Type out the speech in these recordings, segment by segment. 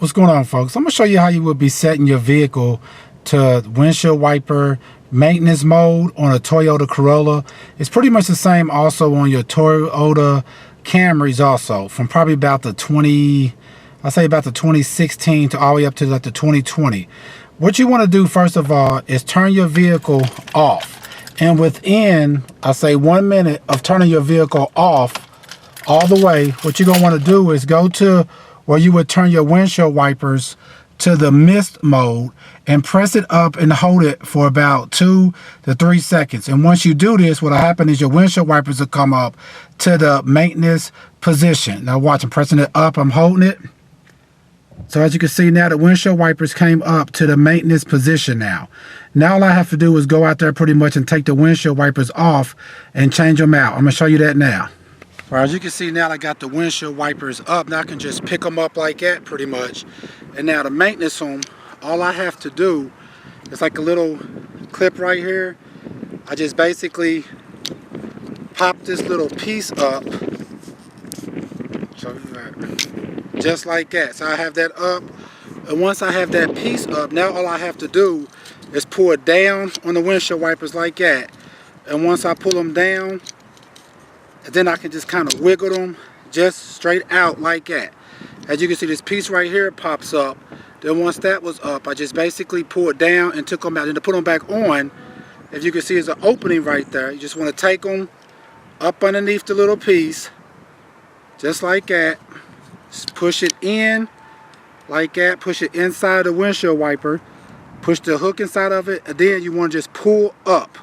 What's going on, folks? I'm gonna show you how you would be setting your vehicle to windshield wiper maintenance mode on a Toyota Corolla. It's pretty much the same also on your Toyota Camrys also, from probably about the 2016 to all the way up to like the 2020. What you want to do first of all is turn your vehicle off, and within I say 1 minute of turning your vehicle off all the way, what you're gonna want to do is go to where you would turn your windshield wipers to the mist mode and press it up and hold it for about 2 to 3 seconds. And once you do this, what'll happen is your windshield wipers will come up to the maintenance position. Now watch, I'm pressing it up, I'm holding it. So as you can see now, the windshield wipers came up to the maintenance position now. Now all I have to do is go out there pretty much and take the windshield wipers off and change them out. I'm gonna show you that now. Well, as you can see now, I got the windshield wipers up. Now I can just pick them up like that pretty much. And now to maintenance them, all I have to do is like a little clip right here. I just basically pop this little piece up. Show you that. Just like that. So I have that up. And once I have that piece up, now all I have to do is pull it down on the windshield wipers like that. And once I pull them down, and then I can just kind of wiggle them just straight out like that. As you can see, this piece right here pops up. Then once that was up, I just basically pull it down and took them out. And to put them back on, as you can see, there's an opening right there. You just want to take them up underneath the little piece, just like that. Just push it in like that. Push it inside the windshield wiper. Push the hook inside of it. And then you want to just pull up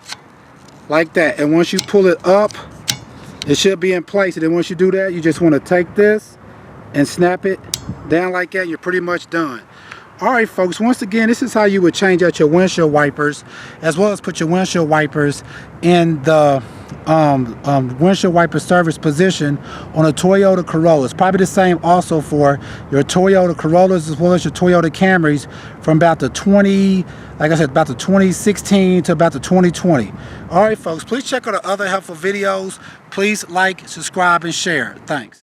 like that. And once you pull it up, it should be in place. And then once you do that, you just want to take this and snap it down like that. You're pretty much done. All right, folks, once again, this is how you would change out your windshield wipers, as well as put your windshield wipers in the windshield wiper service position on a Toyota Corolla. It's probably the same also for your Toyota Corollas as well as your Toyota Camrys from about the 2016 to about the 2020. All right, folks, please check out the other helpful videos. Please like, subscribe, and share. Thanks.